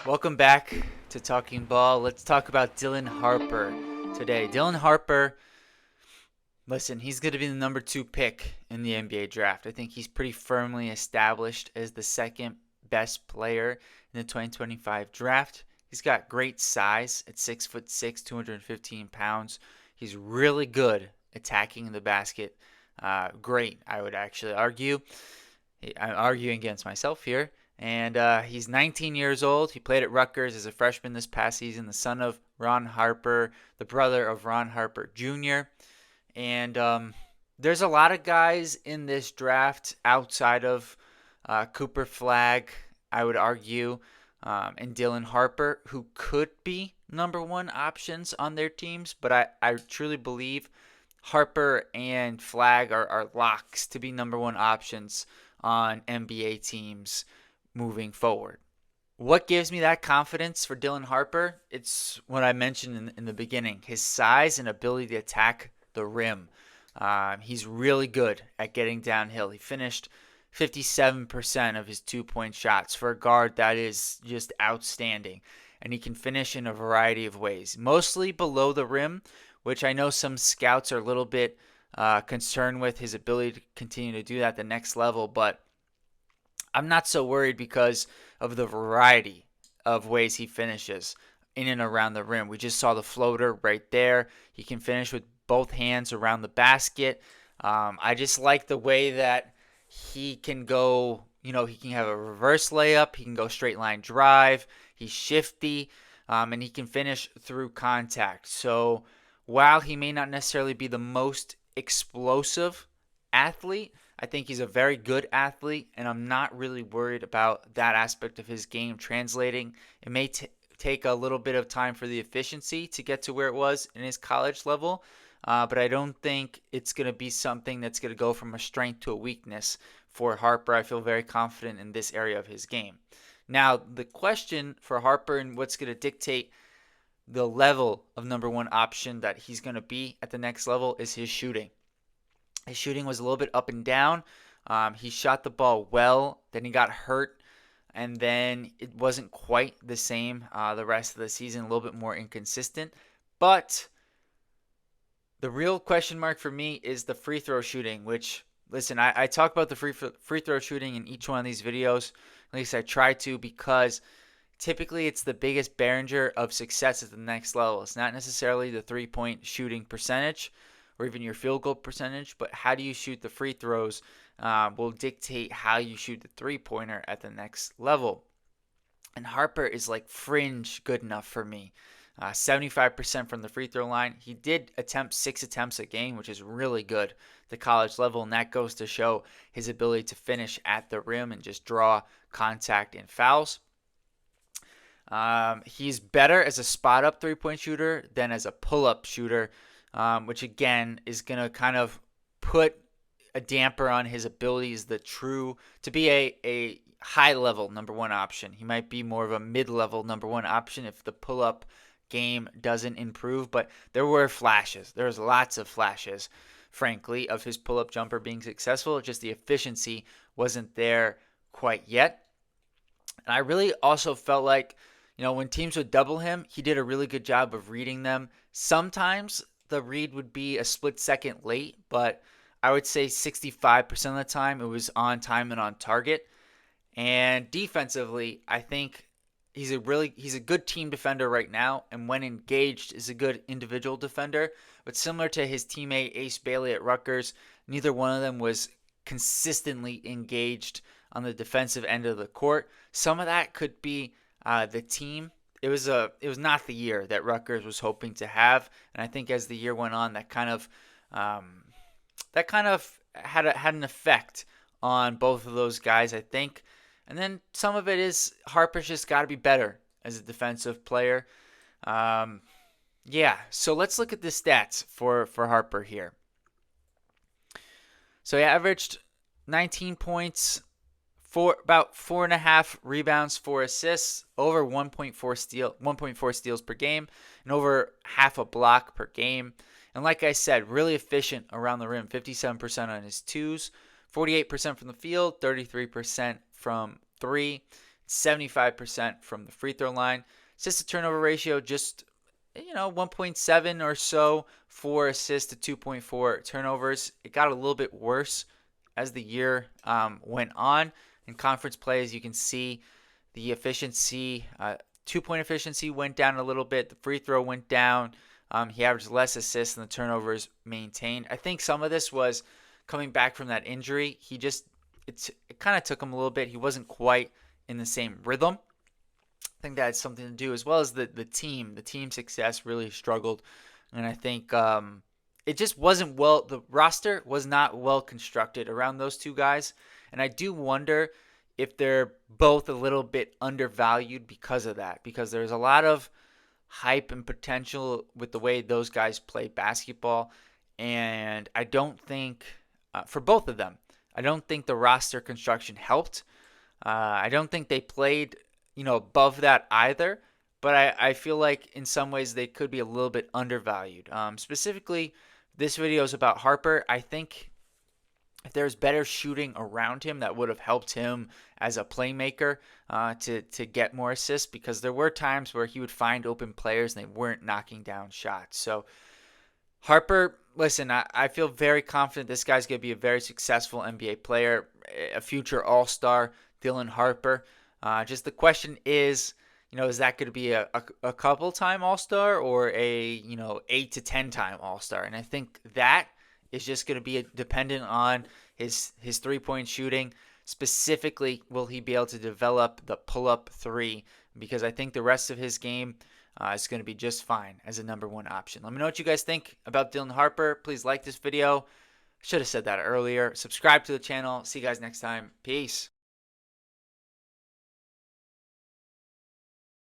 Welcome back to Talking Ball. Let's talk about Dylan Harper today. Dylan Harper, listen, he's going to be the number 2 pick in the NBA draft. I think he's pretty firmly established as the second best player in the 2025 draft. He's got great size at 6'6", 215 pounds. He's really good attacking the basket. Great, I would actually argue. I'm arguing against myself here. And he's 19 years old. He played at Rutgers as a freshman this past season, the son of Ron Harper, the brother of Ron Harper Jr. And there's a lot of guys in this draft outside of Cooper Flagg, I would argue, and Dylan Harper, who could be number 1 options on their teams. But I truly believe Harper and Flagg are locks to be number 1 options on NBA teams moving forward. What gives me that confidence for Dylan Harper? It's what I mentioned in the beginning, his size and ability to attack the rim. He's really good at getting downhill. He finished 57% of his 2-point shots. For a guard, that is just outstanding. And he can finish in a variety of ways, mostly below the rim, which I know some scouts are a little bit concerned with his ability to continue to do that at the next level, but I'm not so worried because of the variety of ways he finishes in and around the rim. We just saw the floater right there. He can finish with both hands around the basket. I just like the way that he can go, he can have a reverse layup. He can go straight line drive. He's shifty, and he can finish through contact. So while he may not necessarily be the most explosive athlete, I think he's a very good athlete, and I'm not really worried about that aspect of his game translating. It may take a little bit of time for the efficiency to get to where it was in his college level, but I don't think it's going to be something that's going to go from a strength to a weakness for Harper. I feel very confident in this area of his game. Now, the question for Harper and what's going to dictate the level of number 1 option that he's going to be at the next level is his shooting. His shooting was a little bit up and down. He shot the ball well, then he got hurt, and then it wasn't quite the same the rest of the season, a little bit more inconsistent. But the real question mark for me is the free throw shooting, which, listen, I talk about the free throw shooting in each one of these videos. At least I try to, because typically it's the biggest barrier of success at the next level. It's not necessarily the 3-point shooting percentage or even your field goal percentage, but how do you shoot the free throws will dictate how you shoot the 3-pointer at the next level. And Harper is like fringe good enough for me. 75% from the free throw line. He did attempt 6 attempts a game, which is really good at the college level, and that goes to show his ability to finish at the rim and just draw contact and fouls. He's better as a spot-up 3-point shooter than as a pull-up shooter, which again is going to kind of put a damper on his abilities to be a high-level number 1 option. He might be more of a mid-level number 1 option if the pull-up game doesn't improve, but there were flashes. There was lots of flashes, frankly, of his pull-up jumper being successful. Just the efficiency wasn't there quite yet. And I really also felt like, when teams would double him, he did a really good job of reading them. Sometimes the read would be a split second late, but I would say 65% of the time it was on time and on target. And defensively, I think he's a good team defender right now, and when engaged is a good individual defender. But similar to his teammate Ace Bailey at Rutgers, neither one of them was consistently engaged on the defensive end of the court. Some of that could be the team. It was not the year that Rutgers was hoping to have, and I think as the year went on, that kind of had an effect on both of those guys, I think. And then some of it is Harper's just got to be better as a defensive player. So let's look at the stats for Harper here. So he averaged 19 points, about 4.5 rebounds, 4 assists, over 1.4 steals per game, and over half a block per game. And like I said, really efficient around the rim, 57% on his twos, 48% from the field, 33% from 3, 75% from the free throw line. Assist to turnover ratio just 1.7 or so, 4 assists to 2.4 turnovers. It got a little bit worse as the year went on. In conference play, as you can see, the efficiency, 2-point efficiency went down a little bit. The free throw went down. He averaged less assists and the turnovers maintained. I think some of this was coming back from that injury. It kind of took him a little bit. He wasn't quite in the same rhythm. I think that had something to do, as well as the team. The team success really struggled, and I think it just wasn't well. The roster was not well constructed around those two guys, and I do wonder if they're both a little bit undervalued because of that. Because there's a lot of hype and potential with the way those guys play basketball, and I don't think for both of them, I don't think the roster construction helped. I don't think they played above that either. But I feel like in some ways they could be a little bit undervalued. Specifically, this video is about Harper. I think if there's better shooting around him, that would have helped him as a playmaker to get more assists, because there were times where he would find open players and they weren't knocking down shots. So Harper, listen, I feel very confident this guy's going to be a very successful NBA player, a future All-Star, Dylan Harper. Just the question is, is that going to be a couple-time All-Star or a 8 to 10-time All-Star? And I think that is just going to be dependent on his three-point shooting. Specifically, will he be able to develop the pull-up three? Because I think the rest of his game is going to be just fine as a number one option. Let me know what you guys think about Dylan Harper. Please like this video. Should have said that earlier. Subscribe to the channel. See you guys next time. Peace.